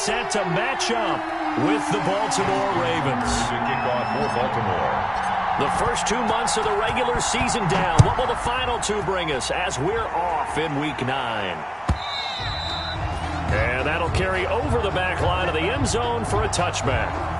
set to match up with the Baltimore Ravens. Kickoff for Baltimore. The first 2 months of the regular season down. What will the final 2 bring us as we're off in Week 9? And that'll carry over the back line of the end zone for a touchback.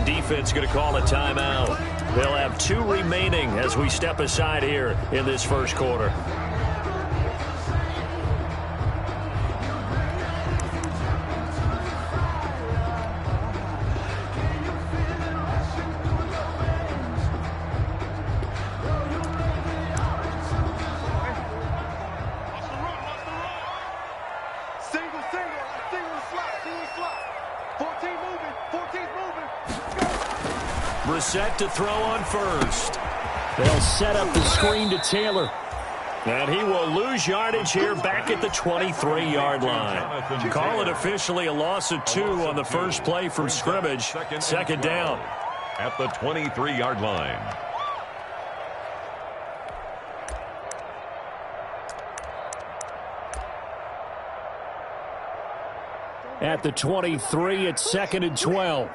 Defense going to call a timeout. They'll have 2 remaining as we step aside here in this first quarter. Set to throw on first. They'll set up the screen to Taylor. And he will lose yardage here back at the 23-yard line. Call it officially a loss of 2 on the first play from scrimmage. Second down. At the 23-yard line. At the 23, it's 2nd and 12.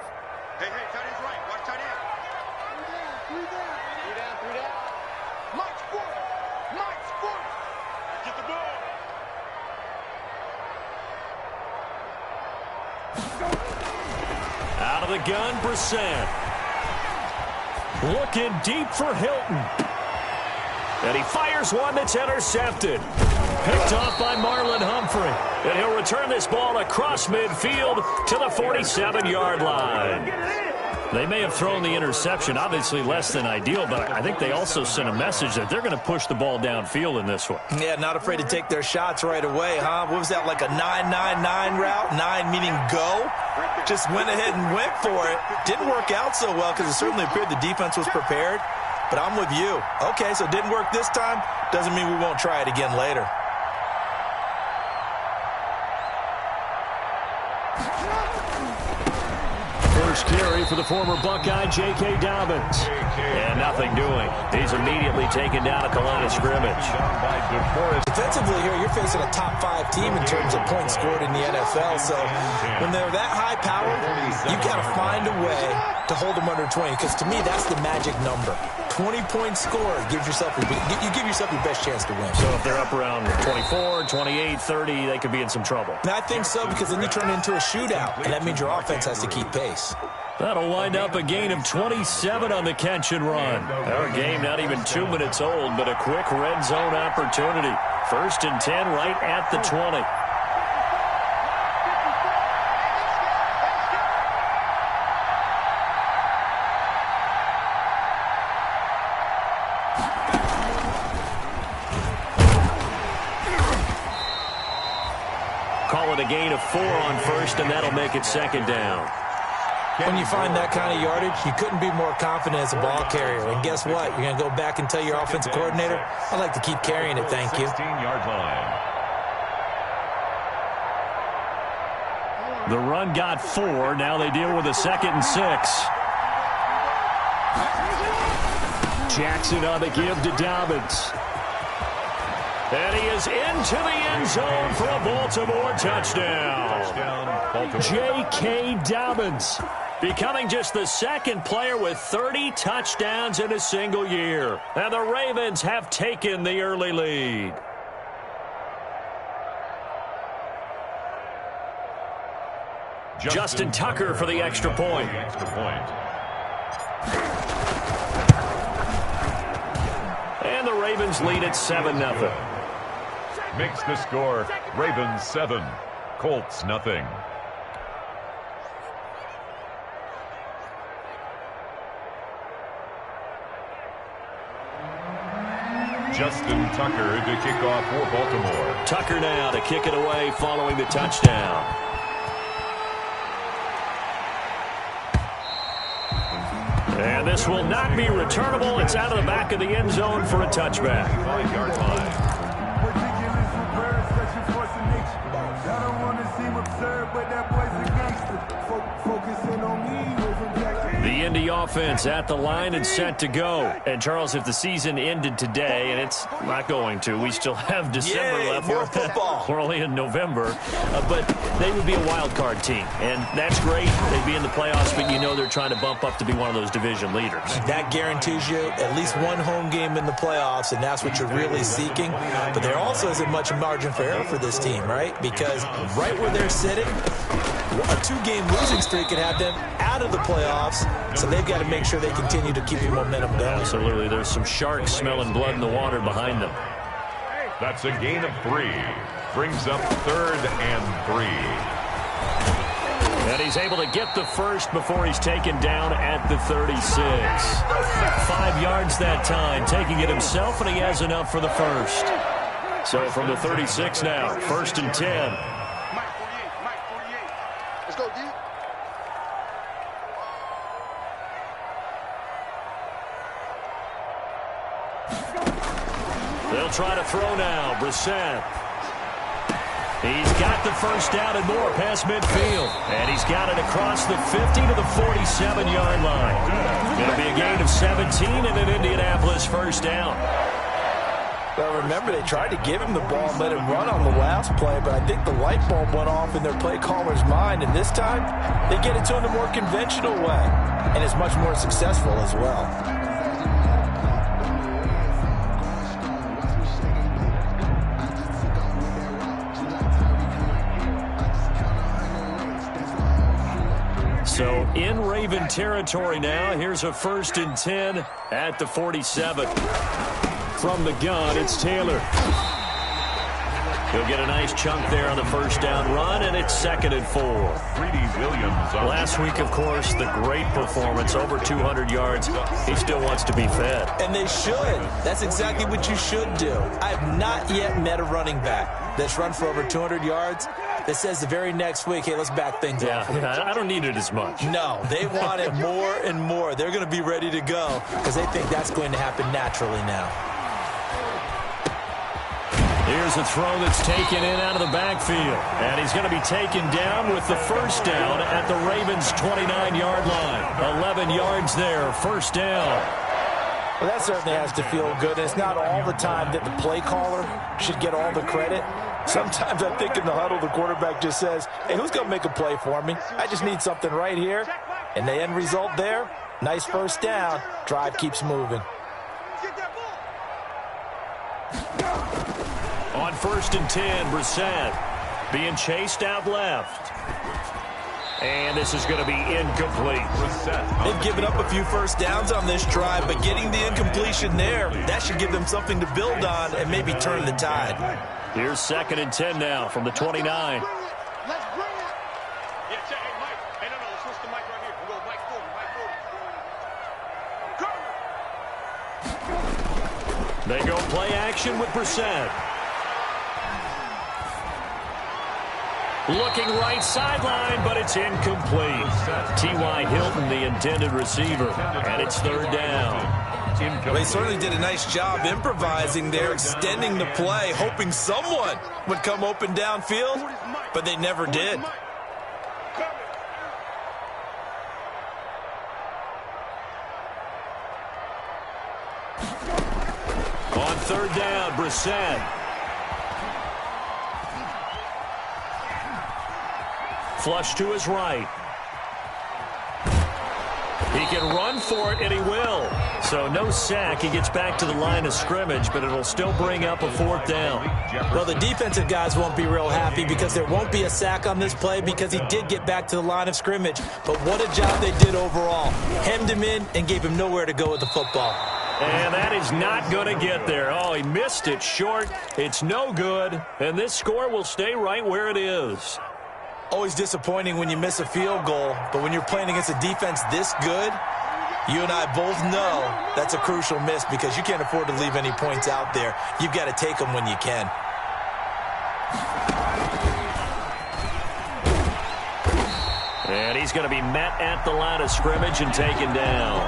The gun, Brissett. Looking deep for Hilton. And he fires one that's intercepted. Picked off by Marlon Humphrey. And he'll return this ball across midfield to the 47-yard line. They may have thrown the interception, obviously less than ideal, but I think they also sent a message that they're going to push the ball downfield in this one. Yeah, not afraid to take their shots right away, huh? What was that, like a 9-9-9 route? 9 meaning go? Just went ahead and went for it. Didn't work out so well because it certainly appeared the defense was prepared. But I'm with you. Okay, so it didn't work this time. Doesn't mean we won't try it again later. First carry for the former Buckeye, J.K. Dobbins. And nothing doing. He's immediately taken down at the line of scrimmage. Defensively here, you're facing a top 5 team in terms of points scored in the NFL. So when they're that high powered, you got to find a way to hold them under 20. Because to me, that's the magic number. 20 points scored gives yourself you give yourself your best chance to win. So if they're up around 24, 28, 30, they could be in some trouble. And I think so, because then you turn it into a shootout, and that means your offense has to keep pace. That'll wind up a gain of 27 on the catch and run. Our game not even 2 minutes old, but a quick red zone opportunity. 1st and 10 right at the 20. Call it a gain of 4 on first, and that'll make it 2nd down. When you find that kind of yardage, you couldn't be more confident as a ball carrier. And guess what? You're going to go back and tell your offensive coordinator, I'd like to keep carrying it, thank you. 16-yard line. The run got 4. Now they deal with a 2nd and 6. Jackson on the give to Dobbins. And he is into the end zone for a Baltimore touchdown. J.K. Dobbins becoming just the 2nd player with 30 touchdowns in a single year. And the Ravens have taken the early lead. Justin Tucker for the extra point. And the Ravens lead at 7-0. Makes the score Ravens 7, Colts nothing. Justin Tucker to kick off for Baltimore. Tucker now to kick it away following the touchdown. And this will not be returnable. It's out of the back of the end zone for a touchback. 5-yard line. offense at the line and set to go. And, Charles, if the season ended today, and it's not going to, we still have December left. More football. We're only in November. But they would be a wild card team. And that's great. They'd be in the playoffs, but you know they're trying to bump up to be one of those division leaders. That guarantees you at least one home game in the playoffs, and that's what you're really seeking. But there also isn't much margin for error for this team, right? Because right where they're sitting, a 2-game losing streak could have them out of the playoffs, so they've got to make sure they continue to keep the momentum going. Absolutely. There's some sharks smelling blood in the water behind them. That's a gain of 3. Brings up 3rd and 3. And he's able to get the first before he's taken down at the 36. 5 yards that time, taking it himself, and he has enough for the first. So from the 36 now, 1st and 10. Let's go, D. They'll try to throw now. Brissett. He's got the first down and more past midfield. And he's got it across the 50 to the 47-yard line. It'll be a gain of 17 and an Indianapolis first down. Well, remember, they tried to give him the ball and let him run on the last play, but I think the light bulb went off in their play caller's mind, and this time they get it to him the more conventional way, and it's much more successful as well. So in Raven territory now, here's a 1st and 10 at the 47. From the gun, it's Taylor. He'll get a nice chunk there on the first down run, and it's 2nd and 4. Williams. Last week, of course, the great performance, over 200 yards. He still wants to be fed. And they should. That's exactly what you should do. I have not yet met a running back that's run for over 200 yards that says the very next week, hey, let's back things up. Yeah, I don't need it as much. No, they want it more and more. They're going to be ready to go because they think that's going to happen naturally now. Here's a throw that's taken in out of the backfield. And he's going to be taken down with the first down at the Ravens' 29-yard line. 11 yards there, first down. Well, that certainly has to feel good. And it's not all the time that the play caller should get all the credit. Sometimes I think in the huddle, the quarterback just says, hey, who's going to make a play for me? I just need something right here. And the end result there, nice first down. Drive keeps moving. On 1st and 10, Brissett being chased out left. And this is going to be incomplete. They've given up a few first downs on this drive, but getting the incompletion there, that should give them something to build on and maybe turn the tide. Here's 2nd and 10 now from the 29. Let's bring it. Yeah, check. Hey, Mike. Hey, no, let's switch the mic right here. We'll go Mike forward. They go play action with Brissett. Looking right sideline, but it's incomplete. T.Y. Hilton, the intended receiver, and it's 3rd down. Well, they certainly did a nice job improvising there, extending the play, hoping someone would come open downfield, but they never did. On 3rd down, Brissett. Flush to his right. He can run for it, and he will. So no sack. He gets back to the line of scrimmage, but it'll still bring up a 4th down. Well, the defensive guys won't be real happy because there won't be a sack on this play because he did get back to the line of scrimmage. But what a job they did overall. Hemmed him in and gave him nowhere to go with the football. And that is not going to get there. Oh, he missed it short. It's no good. And this score will stay right where it is. Always disappointing when you miss a field goal, but when you're playing against a defense this good, you and I both know that's a crucial miss because you can't afford to leave any points out there. You've got to take them when you can. And he's going to be met at the line of scrimmage and taken down.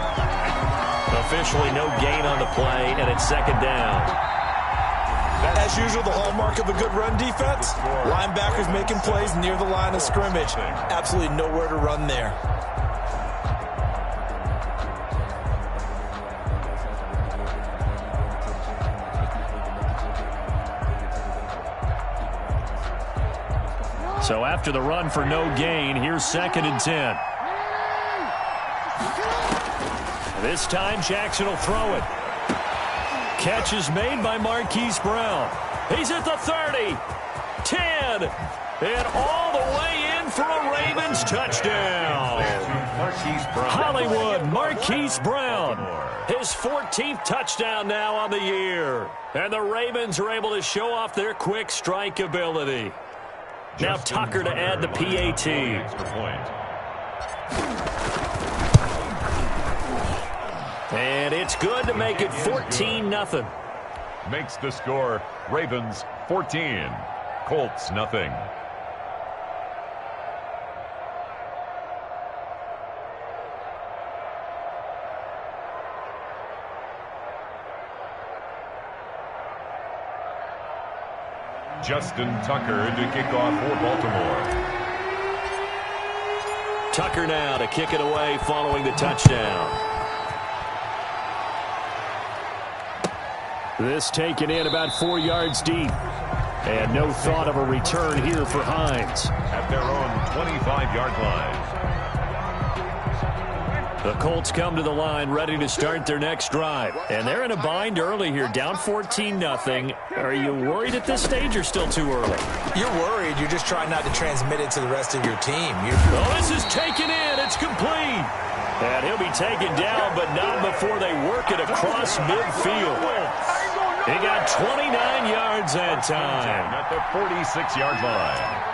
Officially no gain on the play, and it's 2nd down. As usual, the hallmark of a good run defense, linebackers making plays near the line of scrimmage. Absolutely nowhere to run there. So after the run for no gain, here's 2nd and 10. This time, Jackson will throw it. Catch is made by Marquise Brown. He's at the 30, 10, and all the way in for a Ravens touchdown. Hollywood Marquise Brown. His 14th touchdown now on the year. And the Ravens are able to show off their quick strike ability. Now Tucker to add the PAT. And it's good to make it 14-0. Makes the score Ravens 14, Colts nothing. Justin Tucker to kick off for Baltimore. Tucker now to kick it away following the touchdown. This taken in about 4 yards deep. And no thought of a return here for Hines. At their own 25-yard line. The Colts come to the line ready to start their next drive. And they're in a bind early here, down 14-0. Are you worried at this stage or still too early? You're worried. You're just trying not to transmit it to the rest of your team. Oh, this is taken in. It's complete. And he'll be taken down, but not before they work it across midfield. He got 29 yards that time. At the 46-yard line.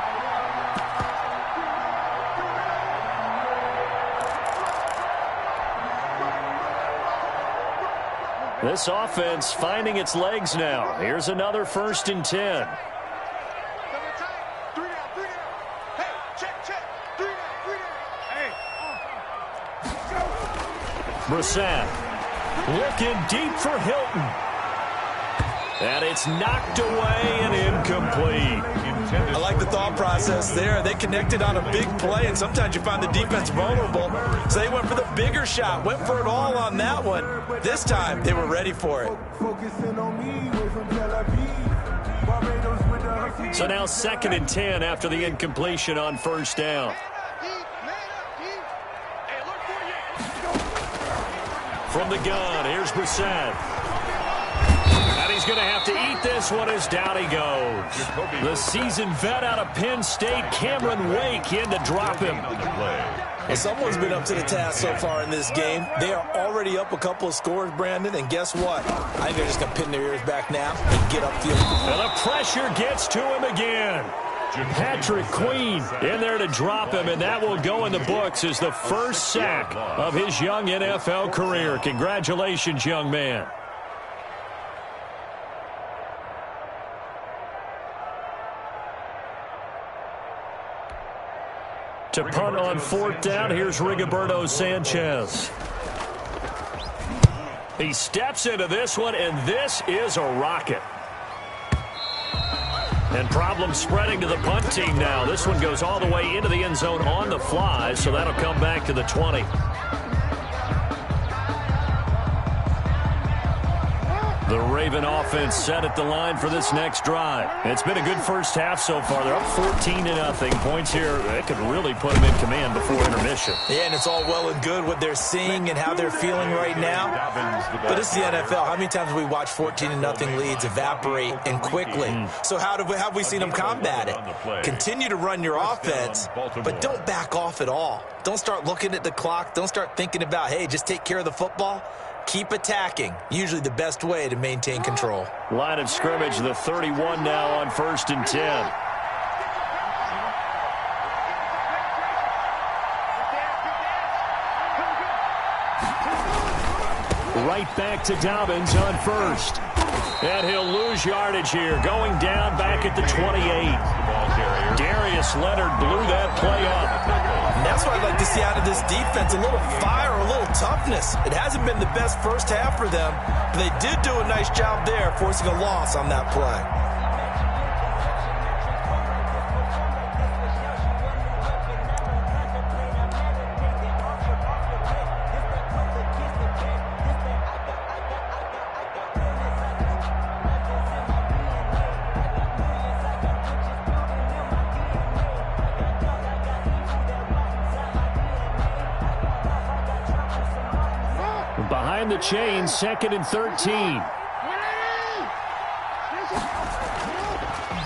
This offense finding its legs now. Here's another 1st and 10. Brissett looking deep for Hilton. And it's knocked away and incomplete. I like the thought process there. They connected on a big play, and sometimes you find the defense vulnerable. So they went for the bigger shot, went for it all on that one. This time, they were ready for it. So now 2nd and 10 after the incompletion on 1st down. From the gun, here's Brissett. And he's going to have to eat this one as down he goes. The seasoned vet out of Penn State, Cameron Wake, in to drop him. Well, someone's been up to the task so far in this game. They are already up a couple of scores, Brandon, and guess what? I think they're just going to pin their ears back now and get upfield. And the pressure gets to him again. Patrick Queen in there to drop him, and that will go in the books as the first sack of his young NFL career. Congratulations, young man. To punt on 4th down, here's Rigoberto Sanchez. He steps into this one, and this is a rocket. And problems spreading to the punt team now. This one goes all the way into the end zone on the fly, so that'll come back to the 20. The Raven offense set at the line for this next drive. It's been a good first half so far. They're up 14-0. Points here, that could really put them in command before intermission. Yeah, and it's all well and good what they're seeing and how they're feeling right now. But it's the NFL. How many times have we watched 14-0 leads evaporate and quickly? So how have we seen them combat it? Continue to run your offense, but don't back off at all. Don't start looking at the clock. Don't start thinking about, hey, just take care of the football. Keep attacking. Usually the best way to maintain control. Line of scrimmage, the 31 now on 1st and 10. Right back to Dobbins on 1st. And he'll lose yardage here, going down back at the 28. Darius Leonard blew that play up. And that's what I'd like to see out of this defense, a little fire, a little toughness. It hasn't been the best first half for them, but they did do a nice job there, forcing a loss on that play. run the chain, 2nd and 13.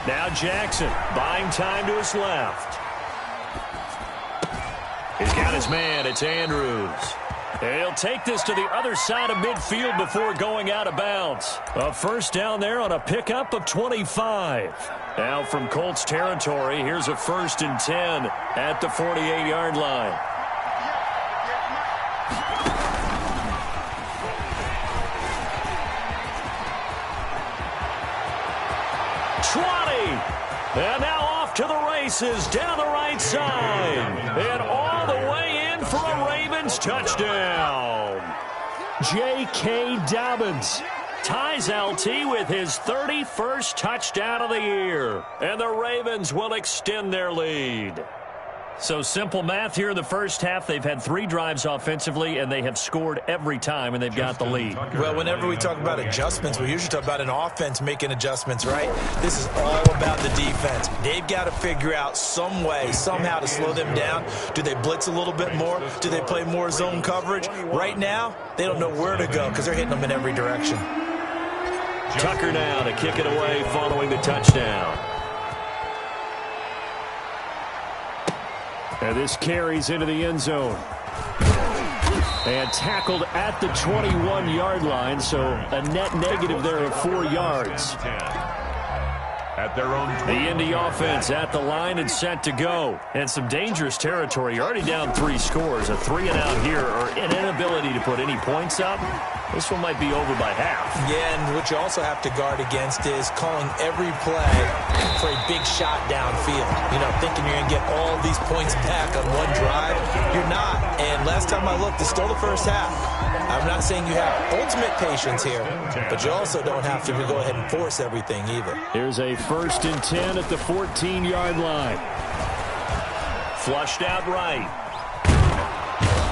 Now Jackson buying time to his left. He's got his man. It's Andrews. He'll take this to the other side of midfield before going out of bounds. A first down there on a pickup of 25. Now from Colts territory, here's a 1st and 10 at the 48-yard line. And now off to the races, down the right side. And all the way in for a Ravens touchdown. J.K. Dobbins ties LT with his 31st touchdown of the year. And the Ravens will extend their lead. So simple math here in the first half. They've had 3 drives offensively, and they have scored every time, and they've got the lead. Well, whenever we talk about adjustments, we usually talk about an offense making adjustments, right? This is all about the defense. They've got to figure out some way, somehow to slow them down. Do they blitz a little bit more? Do they play more zone coverage? Right now, they don't know where to go because they're hitting them in every direction. Tucker now to kick it away following the touchdown. And this carries into the end zone. And tackled at the 21-yard line, so a net negative there of 4 yards. At their own the Indy offense at the line and set to go. And some dangerous territory. You're already down 3 scores. A 3-and-out here, or an inability to put any points up. This one might be over by half. Yeah, and what you also have to guard against is calling every play for a big shot downfield. You know, thinking you're going to get all these points back on one drive. You're not. And last time I looked, it's still the first half. I'm not saying you have ultimate patience here, but you also don't have to go ahead and force everything either. Here's a 1st and 10 at the 14-yard line. Flushed out right.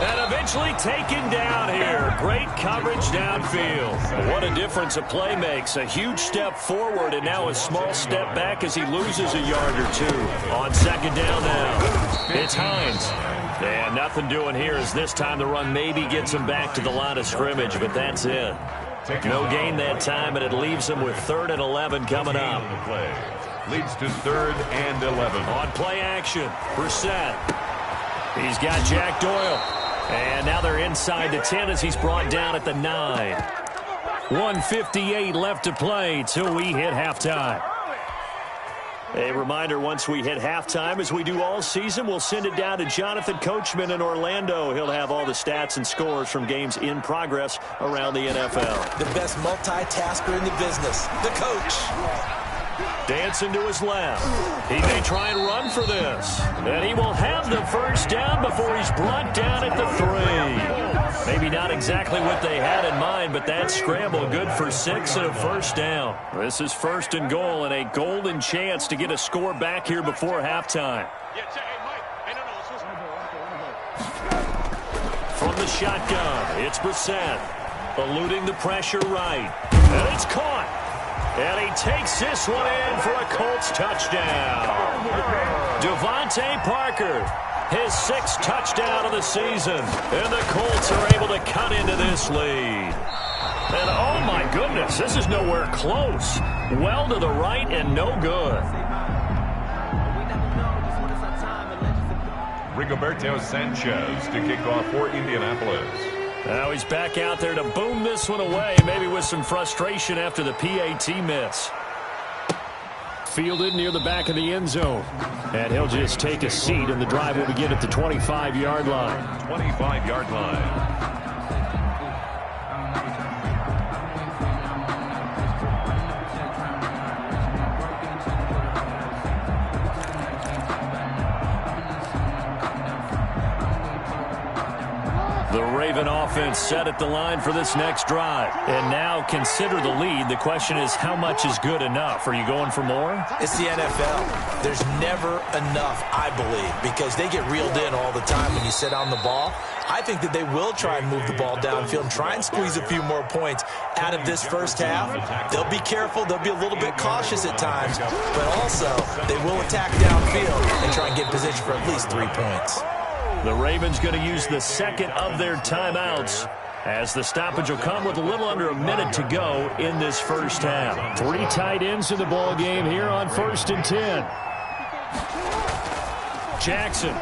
And eventually taken down here. Great coverage downfield. What a difference a play makes. A huge step forward and now a small step back as he loses a yard or 2. On 2nd down now, it's Hines. And nothing doing here as this time the run maybe gets him back to the line of scrimmage, but that's it. No gain that time, and it leaves him with 3rd and 11 coming up. Leads to 3rd and 11. On play action, Brissett. He's got Jack Doyle. And now they're inside the 10 as he's brought down at the 9. 1:58 left to play till we hit halftime. A reminder, once we hit halftime, as we do all season, we'll send it down to Jonathan Coachman in Orlando. He'll have all the stats and scores from games in progress around the NFL. The best multitasker in the business, the coach. Dancing to his left. He may try and run for this. And he will have the first down before he's brought down at the 3. Maybe not exactly what they had in mind, but that scramble good for 6 and a first down. This is 1st and goal and a golden chance to get a score back here before halftime. From the shotgun, it's Brissett. Eluding the pressure right. And it's caught. And he takes this one in for a Colts touchdown. Devontae Parker, his 6th touchdown of the season. And the Colts are able to cut into this lead. And oh my goodness, this is nowhere close. Well to the right and no good. Rigoberto Sanchez to kick off for Indianapolis. Now he's back out there to boom this one away, maybe with some frustration after the PAT miss. Fielded near the back of the end zone. And he'll just take a seat, and the drive will begin at the 25-yard line. 25-yard line. The Raven offense set at the line for this next drive. And now consider the lead. The question is, how much is good enough? Are you going for more? It's the NFL. There's never enough, I believe, because they get reeled in all the time when you sit on the ball. I think that they will try and move the ball downfield and try and squeeze a few more points out of this first half. They'll be careful. They'll be a little bit cautious at times, but also they will attack downfield and try and get position for at least 3 points. The Ravens going to use the 2nd of their timeouts as the stoppage will come with a little under a minute to go in this first half. 3 tight ends in the ball game here on 1st and 10. Jackson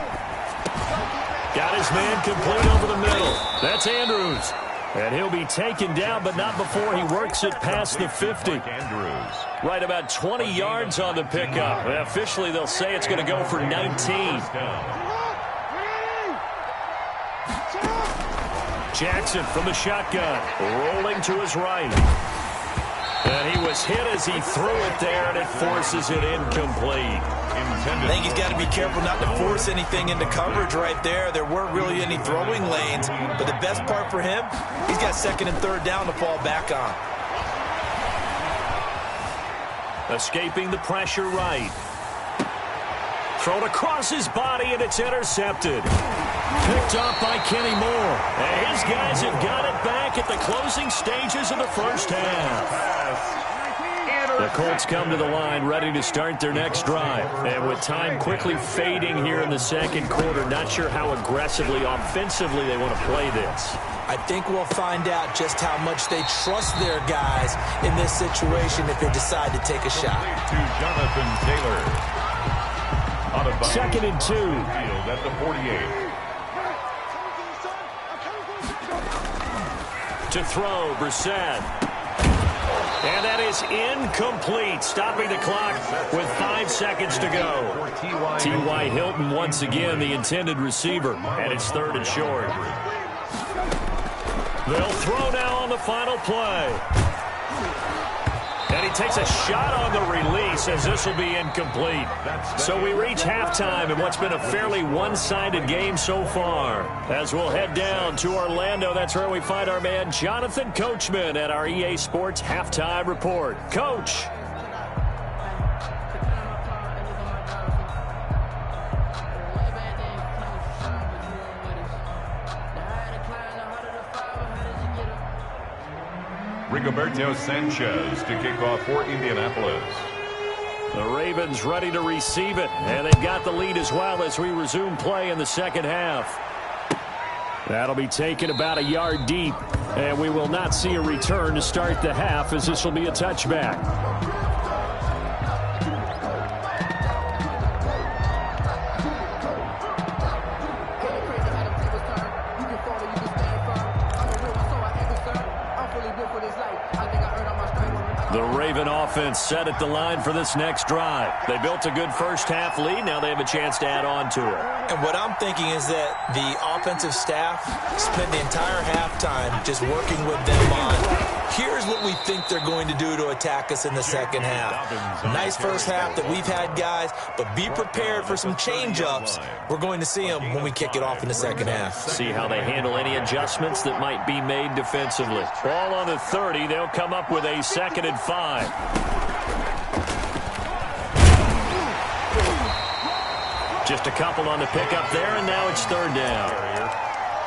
got his man complete over the middle. That's Andrews. And he'll be taken down, but not before he works it past the 50. Andrews. Right about 20 yards on the pickup. And officially, they'll say it's going to go for 19. Jackson from the shotgun, rolling to his right. And he was hit as he threw it there, and it forces it incomplete. I think he's got to be careful not to force anything into coverage right there. There weren't really any throwing lanes, but the best part for him, he's got 2nd and 3rd down to fall back on. Escaping the pressure right. Thrown across his body, and it's intercepted. Picked up by Kenny Moore. And his guys have got it back at the closing stages of the first half. The Colts come to the line ready to start their next drive. And with time quickly fading here in the second quarter, not sure how aggressively, offensively they want to play this. I think we'll find out just how much they trust their guys in this situation if they decide to take a shot. To Jonathan Taylor. 2nd and 2. At the 48. To throw, Brissett. And that is incomplete, stopping the clock with 5 seconds to go. T.Y. Hilton once again the intended receiver, and it's 3rd and short. They'll throw now on the final play. And he takes a shot on the release as this will be incomplete. So we reach halftime in what's been a fairly one-sided game so far. As we'll head down to Orlando, that's where we find our man Jonathan Coachman at our EA Sports Halftime Report. Coach. Rigoberto Sanchez to kick off for Indianapolis. The Ravens ready to receive it, and they've got the lead as well as we resume play in the second half. That'll be taken about a yard deep, and we will not see a return to start the half as this will be a touchback. The Raven offense set at the line for this next drive. They built a good first half lead. Now they have a chance to add on to it. And what I'm thinking is that the offensive staff spent the entire halftime just working with them on, here's what we think they're going to do to attack us in the second half. Nice first half that we've had, guys, but be prepared for some change-ups. We're going to see them when we kick it off in the second half. See how they handle any adjustments that might be made defensively. Ball on the 30. They'll come up with a 2nd and 5. Just a couple on the pickup there, and now it's 3rd down.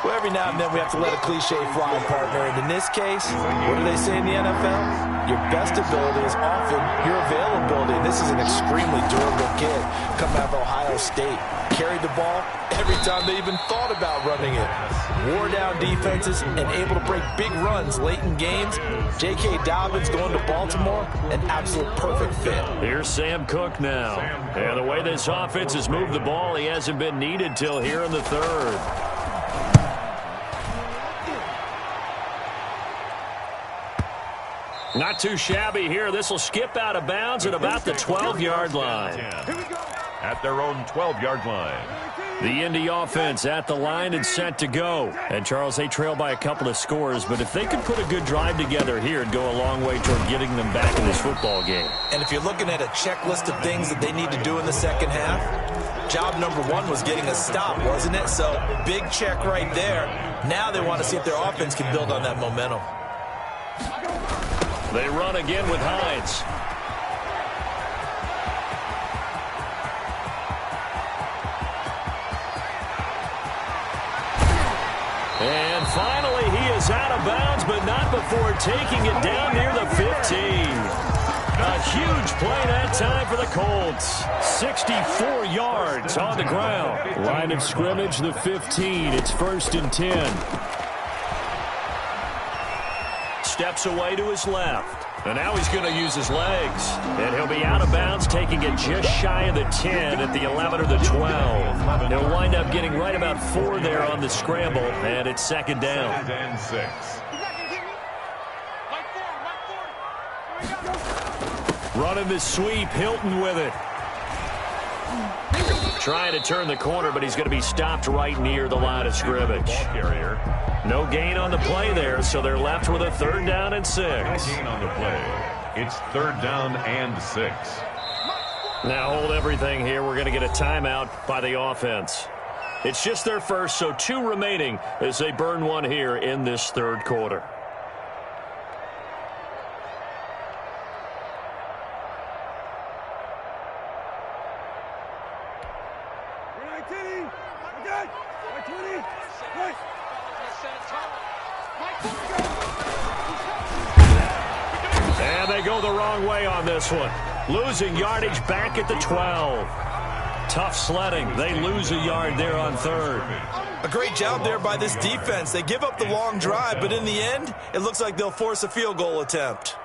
Well, every now and then we have to let a cliche fly, partner. And in this case, what do they say in the NFL? Your best ability is often your availability. And this is an extremely durable kid coming out of Ohio State. Carried the ball every time they even thought about running it. Wore down defenses and able to break big runs late in games. J.K. Dobbins going to Baltimore, an absolute perfect fit. Here's Sam Cook now. And the way this offense has moved the ball, he hasn't been needed till here in the 3rd. Not too shabby here. This will skip out of bounds at about the 12-yard line. At their own 12-yard line. The Indy offense at the line and set to go. And, Charles, they trail by a couple of scores, but if they could put a good drive together here, it'd go a long way toward getting them back in this football game. And if you're looking at a checklist of things that they need to do in the second half, job number 1 was getting a stop, wasn't it? So, big check right there. Now they want to see if their offense can build on that momentum. They run again with Hines. And finally, he is out of bounds, but not before taking it down near the 15. A huge play that time for the Colts. 64 yards on the ground. Line of scrimmage, the 15. It's 1st and 10. steps away to his left. And now he's going to use his legs. And he'll be out of bounds, taking it just shy of the 10 at the 11 or the 12. He'll wind up getting right about 4 there on the scramble, and it's second down. 2nd and 6. Running the sweep, Hilton with it. Trying to turn the corner, but he's going to be stopped right near the line of scrimmage. Ball carrier. No gain on the play there, so they're left with a 3rd down and 6. No gain on the play. It's 3rd down and 6. Now hold everything here. We're going to get a timeout by the offense. It's just their first, so 2 remaining as they burn one here in this 3rd quarter. And they go the wrong way on this one. Losing yardage back at the 12. Tough sledding. They lose a yard there on 3rd. A great job there by this defense. They give up the long drive, but in the end, it looks like they'll force a field goal attempt.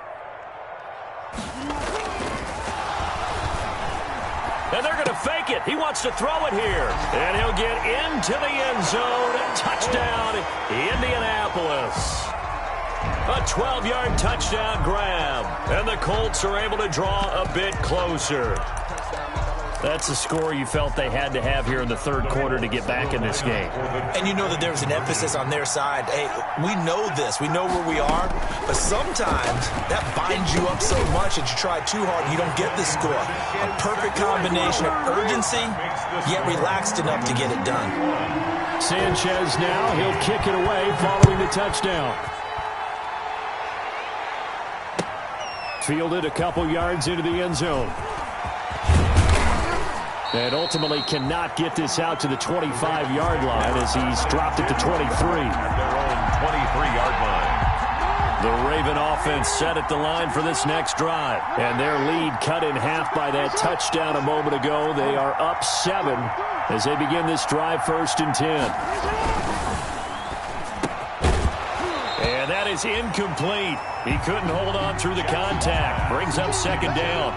And they're going to fake it. He wants to throw it here. And he'll get into the end zone. Touchdown, Indianapolis. A 12-yard touchdown grab. And the Colts are able to draw a bit closer. That's a score you felt they had to have here in the 3rd quarter to get back in this game. And you know that there's an emphasis on their side. Hey, we know this. We know where we are. But sometimes that binds you up so much that you try too hard and you don't get the score. A perfect combination of urgency, yet relaxed enough to get it done. Sanchez now. He'll kick it away following the touchdown. Fielded a couple yards into the end zone. And ultimately cannot get this out to the 25-yard line as he's dropped it to 23. At their own 23-yard line. The Raven offense set at the line for this next drive. And their lead cut in half by that touchdown a moment ago. They are up 7 as they begin this drive 1st and 10. And that is incomplete. He couldn't hold on through the contact. Brings up 2nd down.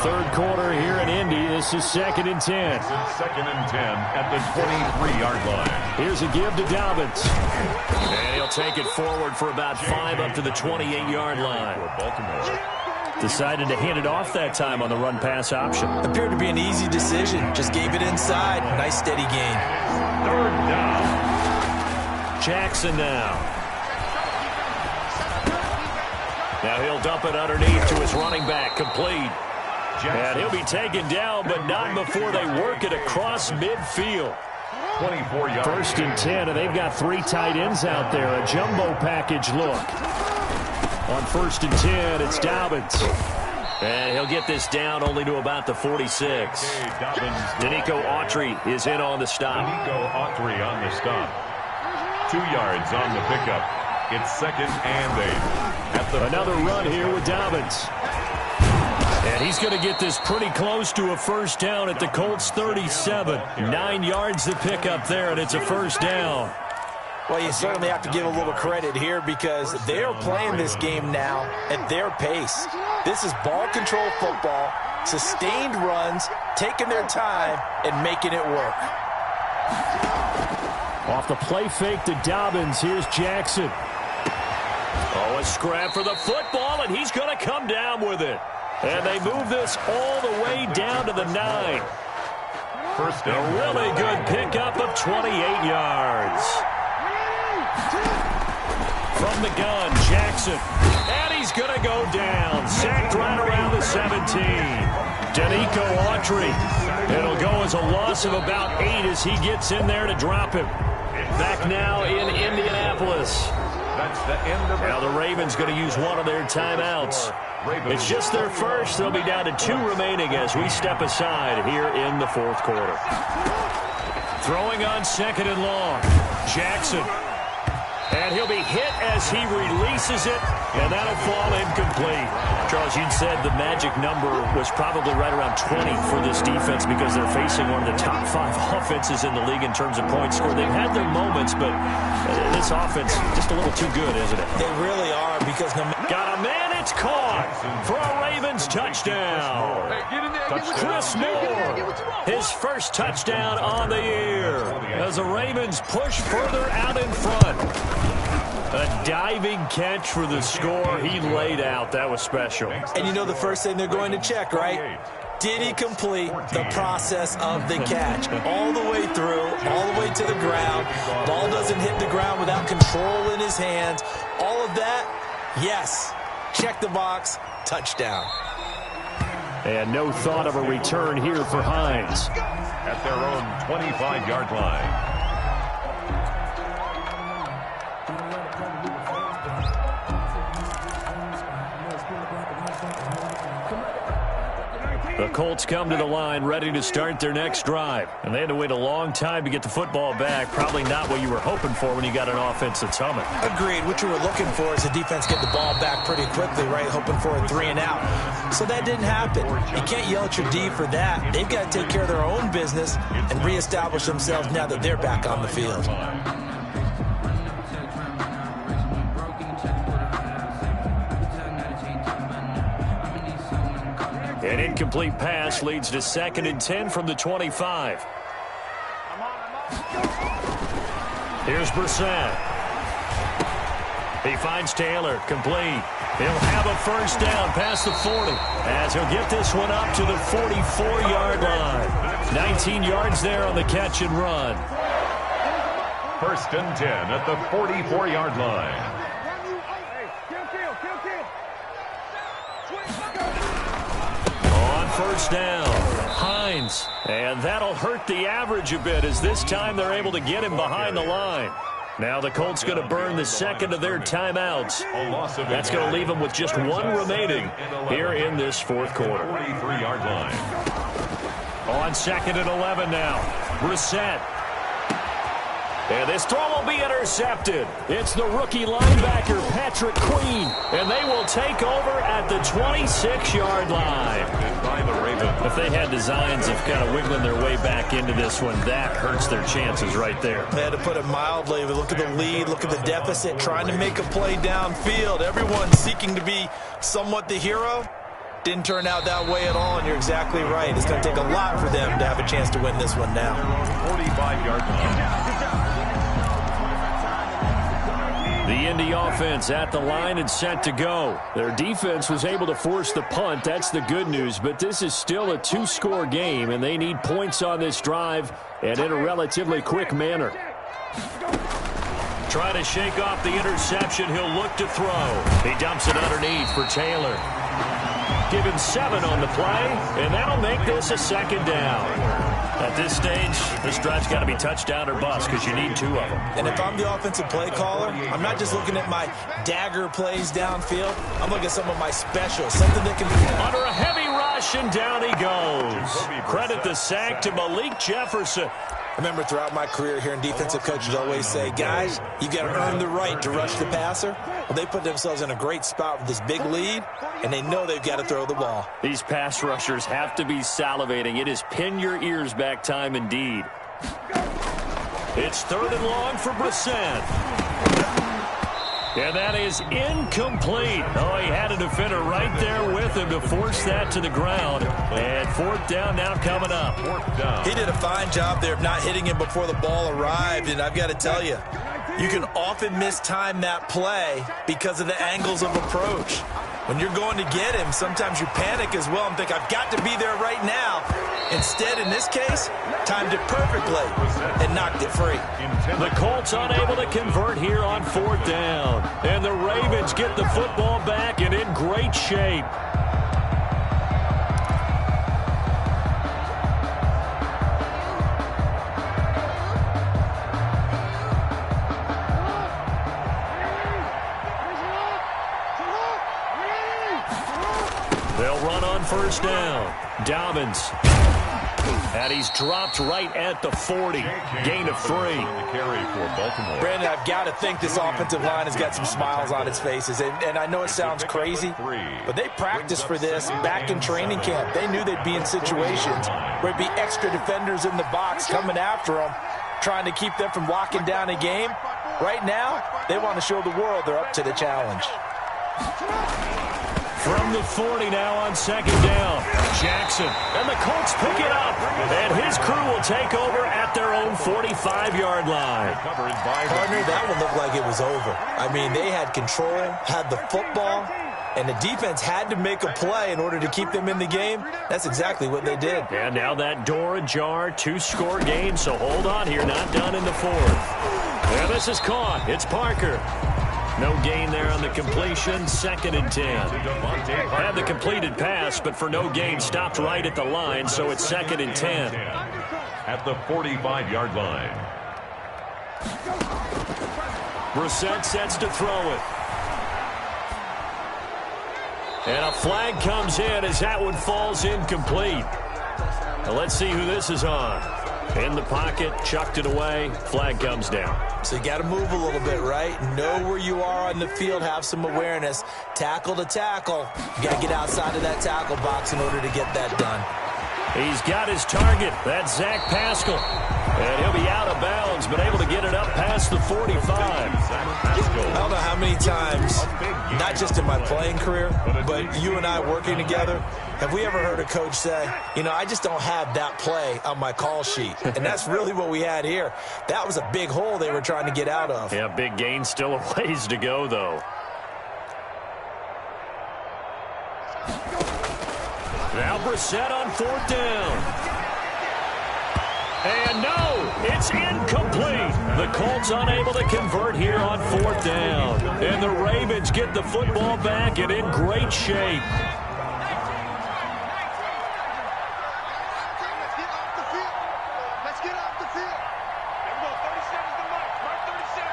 3rd quarter here in Indy. This is 2nd and 10. This is 2nd and 10 at the 23-yard line. Here's a give to Dobbins. And he'll take it forward for about 5 up to the 28-yard line. Baltimore. Decided to hand it off that time on the run-pass option. Appeared to be an easy decision. Just gave it inside. Nice steady gain. 3rd down. Jackson now. Now he'll dump it underneath to his running back, complete. And he'll be taken down, but not before they work it across midfield. 24 yards. 1st and 10, and they've got 3 tight ends out there. A jumbo package look. On 1st and 10, it's Dobbins. And he'll get this down only to about the 46. Danico Autry is in on the stop. Danico Autry on the stop. 2 yards on the pickup. It's 2nd and 8. Another run here with Dobbins. And he's going to get this pretty close to a 1st down at the Colts 37. 9 yards to pick up there, and it's a 1st down. Well, you certainly have to give a little credit here because they're playing this game now at their pace. This is ball control football, sustained runs, taking their time, and making it work. Off the play fake to Dobbins, here's Jackson. Oh, a scrap for the football, and he's going to come down with it. And they move this all the way down to the 9. First a really good pickup of 28 yards. From the gun, Jackson. And he's going to go down. Sacked right around the 17. Danico Autry. It'll go as a loss of about 8 as he gets in there to drop him. Back now in Indianapolis. That's the end of it. Now the Ravens going to use one of their timeouts. It's just their first. They'll be down to 2 remaining as we step aside here in the 4th quarter. Throwing on 2nd and long. Jackson. And he'll be hit as he releases it, and that'll fall incomplete. Charles, you'd said the magic number was probably right around 20 for this defense because they're facing one of the top 5 offenses in the league in terms of points scored. They've had their moments, but this offense just a little too good, isn't it? They really are because no matter... Got a man, it's caught for a Ravens touchdown. Chris Moore, his first touchdown on the year as the Ravens push further out in front. A diving catch for the score he laid out. That was special. And you know the first thing they're going to check, right? Did he complete the process of the catch? All the way through, all the way to the ground. Ball doesn't hit the ground without control in his hands. All of that, yes. Check the box, touchdown. And no thought of a return here for Hines. At their own 25-yard line. The Colts come to the line ready to start their next drive. And they had to wait a long time to get the football back. Probably not what you were hoping for when you got an offense that's humming. Agreed. What you were looking for is the defense get the ball back pretty quickly, right? Hoping for a 3 and out. So that didn't happen. You can't yell at your D for that. They've got to take care of their own business and reestablish themselves now that they're back on the field. An incomplete pass leads to 2nd and 10 from the 25. Here's Brissett. He finds Taylor, complete. He'll have a first down past the 40 as he'll get this one up to the 44-yard line. 19 yards there on the catch and run. 1st and 10 at the 44-yard line. First down, Hines, and that'll hurt the average a bit as this time they're able to get him behind the line. Now the Colts going to burn the second of their timeouts. That's going to leave them with just one remaining here in this fourth quarter. 43-yard line. On 2nd and 11 now, Brissett. And this throw will be intercepted. It's the rookie linebacker, Patrick Queen. And they will take over at the 26-yard line. If they had designs of kind of wiggling their way back into this one, that hurts their chances right there. They had to put it mildly. Look at the lead, look at the deficit, trying to make a play downfield. Everyone seeking to be somewhat the hero. Didn't turn out that way at all, and you're exactly right. It's going to take a lot for them to have a chance to win this one now. 45-yard line. The Indy offense at the line and set to go. Their defense was able to force the punt. That's the good news, but this is still a 2-score game, and they need points on this drive and in a relatively quick manner. Try to shake off the interception. He'll look to throw. He dumps it underneath for Taylor. Give him 7 on the play, and that'll make this a 2nd down. At this stage, this drive's got to be touchdown or bust because you need 2 of them. And if I'm the offensive play caller, I'm not just looking at my dagger plays downfield. I'm looking at some of my specials, something that can be under a heavy rush, and down he goes. Credit the sack to Malik Jefferson. I remember throughout my career hearing defensive coaches always say, guys, you got to earn the right to rush the passer. Well, they put themselves in a great spot with this big lead, and they know they've got to throw the ball. These pass rushers have to be salivating. It is pin your ears back time indeed. It's 3rd and long for Brissett. And that is incomplete. Oh, he had a defender right there with him to force that to the ground. And 4th down now coming up. 4th down. He did a fine job there of not hitting him before the ball arrived. And I've got to tell you, you can often mistime that play because of the angles of approach. When you're going to get him, sometimes you panic as well and think, I've got to be there right now. Instead, in this case, timed it perfectly and knocked it free. The Colts unable to convert here on 4th down. And the Ravens get the football back and in great shape. They'll run on 1st down. Dobbins. And he's dropped right at the 40. Gain of 3. On the carry for Baltimore. Brandon, I've got to think this offensive line has got some smiles on its faces. And I know it sounds crazy, but they practiced for this back in training camp. They knew they'd be in situations where it'd be extra defenders in the box coming after them, trying to keep them from locking down a game. Right now, they want to show the world they're up to the challenge. From the 40 now on second down. Jackson. And the Colts pick it up. And his crew will take over at their own 45-yard line. Partner, that one looked like it was over. I mean, they had control, had the football, and the defense had to make a play in order to keep them in the game. That's exactly what they did. And now that door ajar, 2-score game, so hold on here, not done in the 4th. And this is caught. It's Parker. No gain there on the completion, 2nd and 10. Had the completed pass, but for no gain, stopped right at the line, so it's 2nd and 10. At the 45-yard line. Brissett sets to throw it. And a flag comes in as that one falls incomplete. Now let's see who this is on. In the pocket, chucked it away, flag comes down. So you got to move a little bit, right? Know where you are on the field, have some awareness. Tackle to tackle. You got to get outside of that tackle box in order to get that done. He's got his target. That's Zach Pascal. And he'll be out of bounds, but able to get it up past the 45. I don't know how many times, not just in my playing career, but you and I working together, have we ever heard a coach say, you know, I just don't have that play on my call sheet. And that's really what we had here. That was a big hole they were trying to get out of. Yeah, big gain, still a ways to go, though. Now Brissett on 4th down. And no, it's incomplete. The Colts unable to convert here on 4th down. And the Ravens get the football back and in great shape. Let's get off the field. There we go, 37's the mark. Mark 37.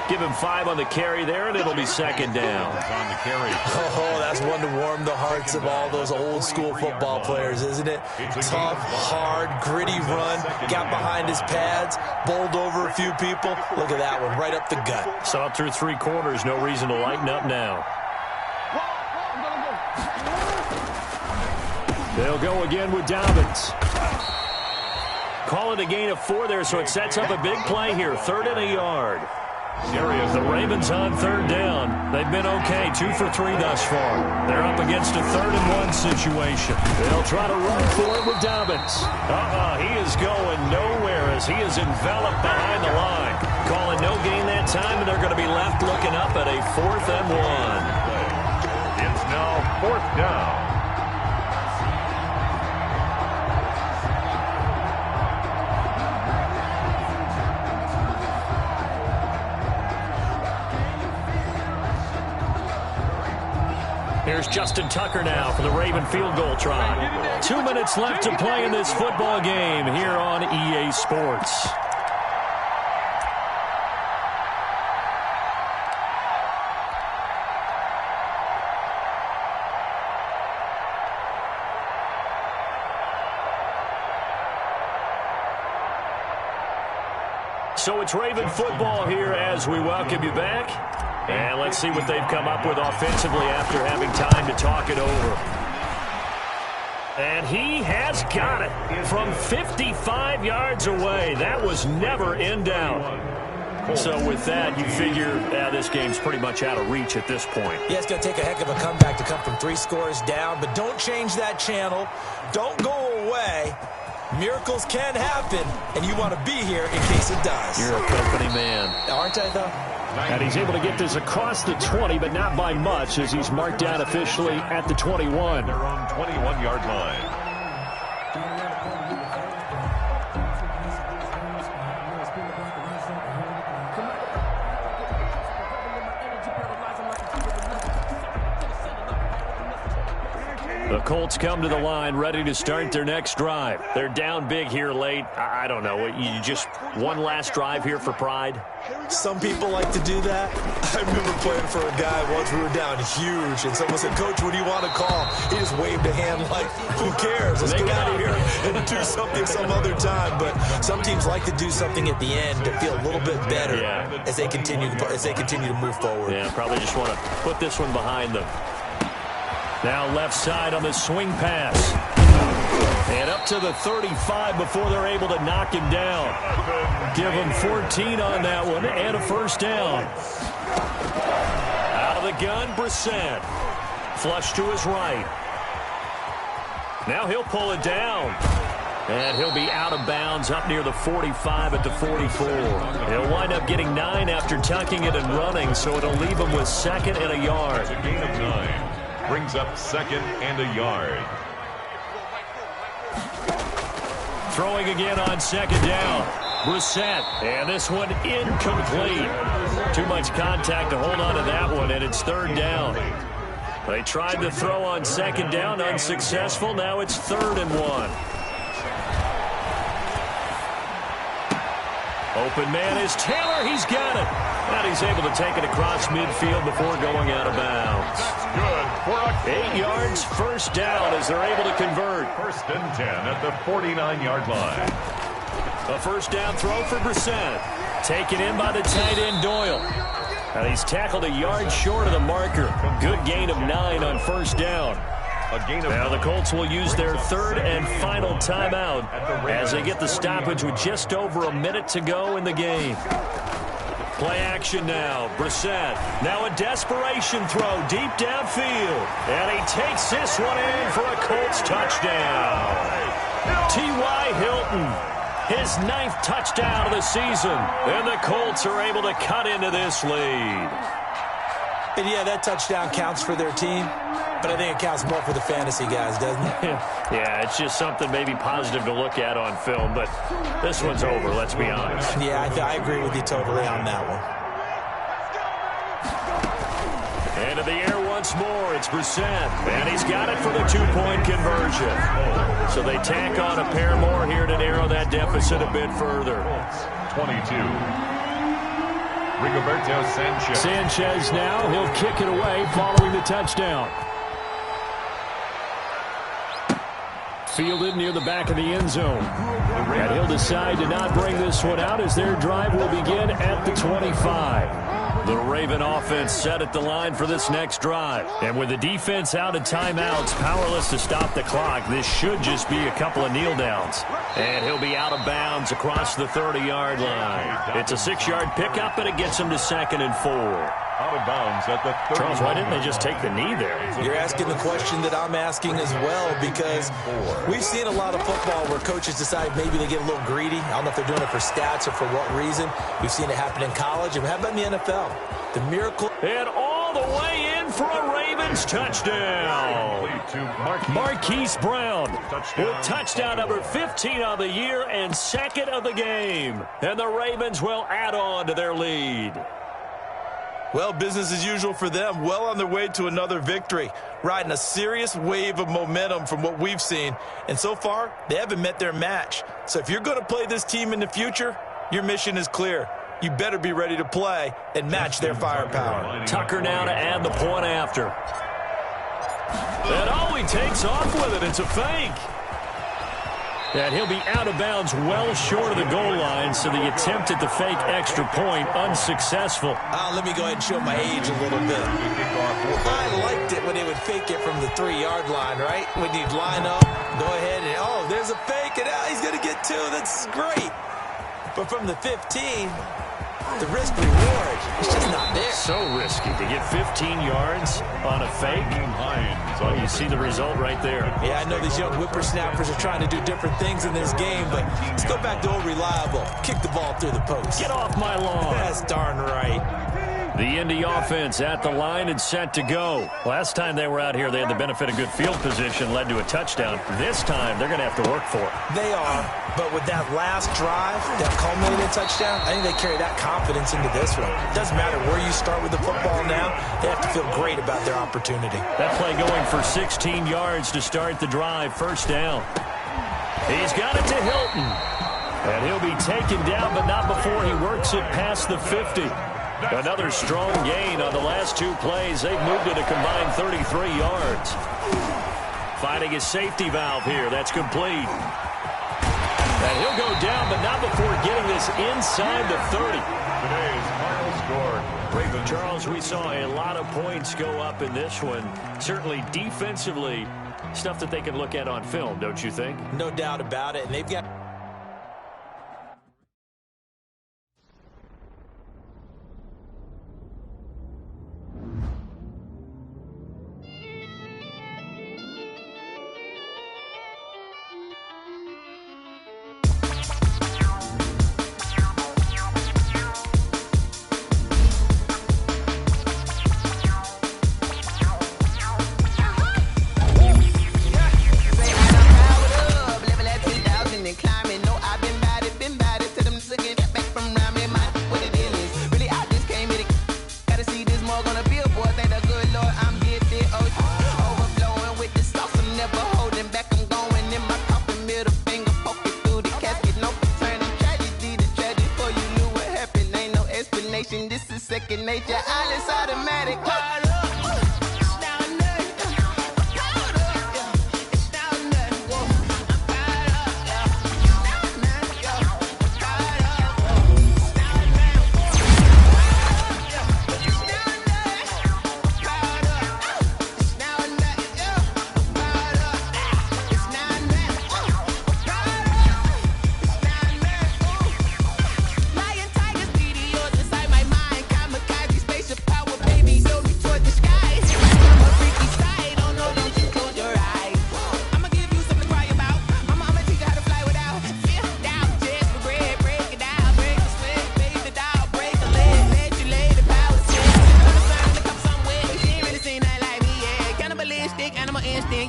Give him 5 on the carry there, and it'll be 2nd down. On the carry. Oh, that's one to warm the hearts of all those old school football players, isn't it? Tough, hard, gritty run, got behind his pads, bowled over a few people. Look at that one, right up the gut. Saw through 3 quarters, no reason to lighten up now. They'll go again with Dobbins. Call it a gain of 4 there, so it sets up a big play here, 3rd and a yard. The Ravens on 3rd down. They've been okay, 2 for 3 thus far. They're up against a 3rd and 1 situation. They'll try to run for it with Dobbins. He is going nowhere as he is enveloped behind the line. Calling no gain that time, and they're going to be left looking up at a 4th and 1. It's now 4th down. Here's Justin Tucker now for the Raven field goal try. 2 minutes left to play in this football game here on EA Sports. So it's Raven football here as we welcome you back. And let's see what they've come up with offensively after having time to talk it over. And he has got it from 55 yards away. That was never in doubt. So with that, you figure this game's pretty much out of reach at this point. Yeah, it's going to take a heck of a comeback to come from 3 scores down, but don't change that channel. Don't go away. Miracles can happen, and you want to be here in case it does. You're a company man. Aren't I, though? And he's able to get this across the 20, but not by much as he's marked down officially at the 21. Their own 21-yard line. The Colts come to the line ready to start their next drive. They're down big here late. I don't know. You just one last drive here for pride? Some people like to do that. I remember playing for a guy once. We were down huge, and someone said, "Coach, what do you want to call?" He just waved a hand like, "Who cares? Let's get out of here and do something some other time." But some teams like to do something at the end to feel a little bit better as they continue to move forward. Yeah, probably just want to put this one behind them. Now left side on the swing pass. And up to the 35 before they're able to knock him down. Give him 14 on that one and a first down. Out of the gun, Brissett. Flush to his right. Now he'll pull it down. And he'll be out of bounds up near the 45 at the 44. He'll wind up getting 9 after tucking it and running, so it'll leave him with 2nd and a yard. It's a gain of 9. Brings up 2nd and a yard. Throwing again on 2nd down. Brissett. And this one incomplete. Too much contact to hold on to that one, and it's 3rd down. They tried to throw on 2nd down, unsuccessful. Now it's 3rd and 1. Open man is Taylor. He's got it. And he's able to take it across midfield before going out of bounds. Good for 8 yards, first down as they're able to convert. 1st and 10 at the 49-yard line. A first down throw for Brissett. Taken in by the tight end Doyle. And he's tackled a yard short of the marker. Good gain of 9 on first down. Now the Colts will use their 3rd and final timeout as they get the stoppage with just over a minute to go in the game. Play action now. Brissett. Now a desperation throw deep downfield. And he takes this one in for a Colts touchdown. T.Y. Hilton. His 9th touchdown of the season. And the Colts are able to cut into this lead. And yeah, that touchdown counts for their team. But I think it counts more for the fantasy guys, doesn't it? Yeah, it's just something maybe positive to look at on film, but this one's over, let's be honest. Yeah, I agree with you totally on that one. Into the air once more, it's Brissett, and he's got it for the 2-point conversion. So they tack on a pair more here to narrow that deficit a bit further. 22. Rigoberto Sanchez. Sanchez now, he'll kick it away following the touchdown. Fielded near the back of the end zone. And he'll decide to not bring this one out as their drive will begin at the 25. The Raven offense set at the line for this next drive. And with the defense out of timeouts, powerless to stop the clock, this should just be a couple of kneel downs. And he'll be out of bounds across the 30-yard line. It's a 6-yard pickup, and it gets him to 2nd and 4. Out of bounds at the 30. Charles, why didn't they just take the knee there? You're asking the question that I'm asking as well, because we've seen a lot of football where coaches decide maybe they get a little greedy. I don't know if they're doing it for stats or for what reason. We've seen it happen in college. And how about in the NFL? The miracle. And all the way in for a Ravens touchdown. Marquise Brown with touchdown number 15 of the year and 2nd of the game. And the Ravens will add on to their lead. Well, business as usual for them. Well on their way to another victory. Riding a serious wave of momentum from what we've seen. And so far, they haven't met their match. So if you're going to play this team in the future, your mission is clear. You better be ready to play and match their firepower. Tucker now to add the point after. And oh, he takes off with it. It's a fake. And he'll be out of bounds well short of the goal line, so the attempt at the fake extra point unsuccessful. Let me go ahead and show my age a little bit. I liked it when they would fake it from the 3-yard line, right? When you'd line up, go ahead and, oh, there's a fake, and he's going to get 2. That's great. But from the 15, the risk reward is just not there. So risky to get 15 yards on a fake. Well, you see the result right there. Yeah, I know these young whippersnappers are trying to do different things in this game, but let's go back to old reliable. Kick the ball through the post. Get off my lawn. That's darn right. The Indy offense at the line and set to go. Last time they were out here, they had the benefit of good field position, led to a touchdown. This time, they're going to have to work for it. They are, but with that last drive, that culminated touchdown, I think they carry that confidence into this one. It doesn't matter where you start with the football now. They have to feel great about their opportunity. That play going for 16 yards to start the drive. First down. He's got it to Hilton. And he'll be taken down, but not before he works it past the 50. Another strong gain on the last two plays. They've moved it a combined 33 yards. Finding his safety valve here. That's complete. And he'll go down, but not before getting this inside the 30. Today's final score, Ravens. Charles, we saw a lot of points go up in this one. Certainly defensively, stuff that they can look at on film, don't you think? No doubt about it. And they've got... This is second nature. All is automatic.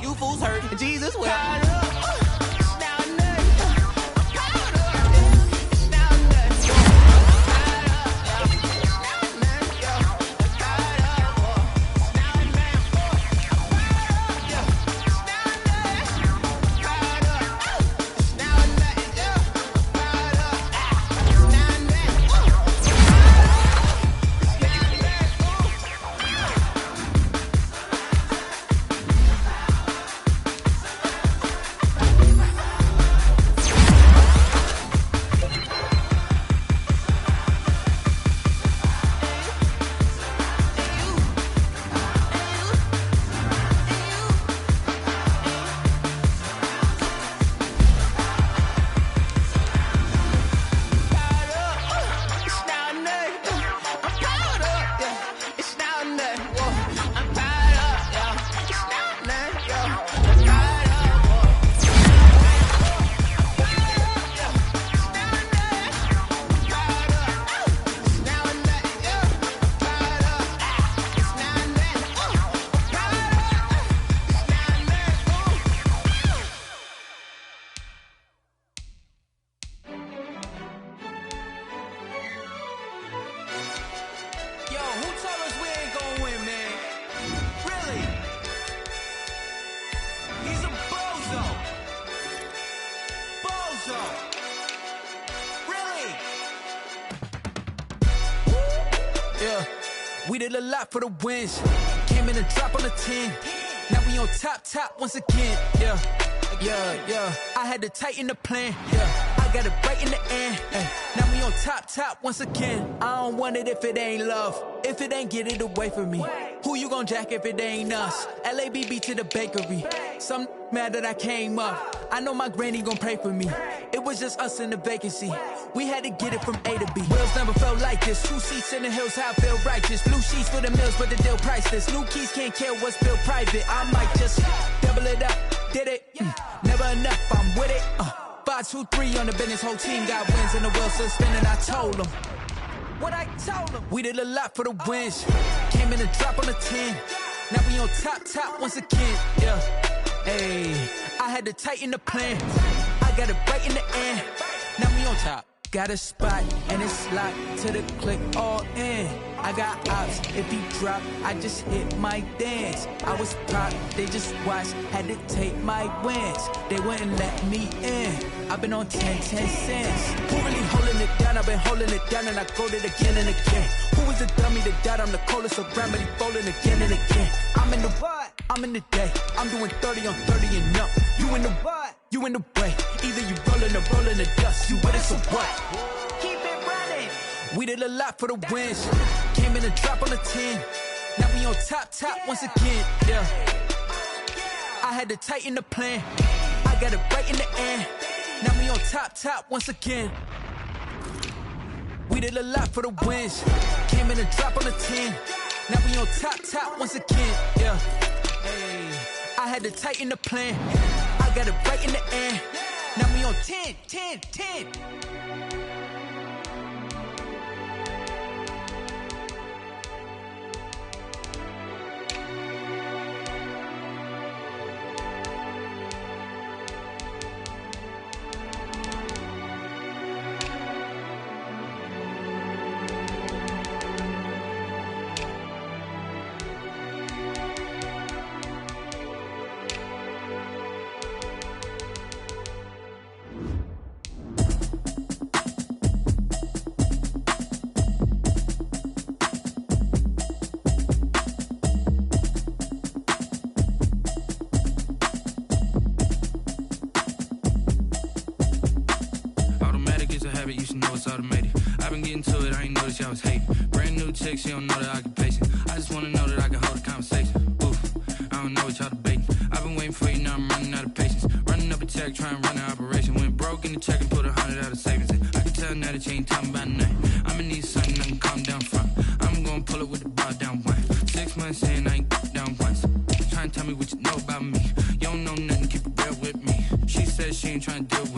You fools hurt. Jesus will. We did a lot for the wins. Came in a drop on the 10. Now we on top once again. Yeah. I had to tighten the plan. Yeah. I got it right in the end. Now we on top once again. I don't want it if it ain't love. If it ain't, get it away from me. Who you gon' jack if it ain't us? LABB to the bakery. Some mad that I came up. I know my granny gon' pray for me. It was just us in the vacancy. We had to get it from A to B. Wheels never felt like this. 2 seats in the hills, how I feel righteous. Blue sheets for the mills, but the deal priceless. New keys can't care what's built private. I might just double it up. Did it? Never enough, I'm with it. 5, 2, 3 on the business. Whole team got wins and the wheels still spinning. I told them what I told them. We did a lot for the wins. Came in a drop on the 10. Now we on top once again. Yeah. Hey, I had to tighten the plan. I got it right in the end. Now we on top. Got a spot and it's locked to the click all in. I got ops, if he drop, I just hit my dance. I was top, they just watched, had to take my wins. They wouldn't let me in. I've been on 10 cents. Who really holding it down? I've been holding it down and I go it again and again. Who was the dummy that died? I'm the coldest around, but he falling again and again. I'm in the what? I'm in the day. I'm doing 30 on 30 and up. You in the what? You in the way. Either you rolling or rolling the dust. You with it, so what? Keep it running. We did a lot for the wins. Came in and drop on the 10. Now we on top once again. Yeah. I had to tighten the plan. I got it right in the end. Now we on top once again. We did a lot for the wins. Came in and drop on the 10. Now we on top once again. Yeah. Hey. I had to tighten the plan. I got it right in the end. Now we on 10. I was hating. Brand new chick, she don't know the occupation. I just wanna know that I can hold a conversation. Oof, I don't know what y'all debating. I've been waiting for you, now I'm running out of patience. Running up a check, trying to run an operation. Went broke in the check and put 100 out of savings in. I can tell now that you ain't talking about nothing. I'ma need something I can calm down from. I'm gonna pull it with the bar down one. 6 months in, I ain't down once. Trying to tell me what you know about me. You don't know nothing, keep it real with me. She said she ain't trying to deal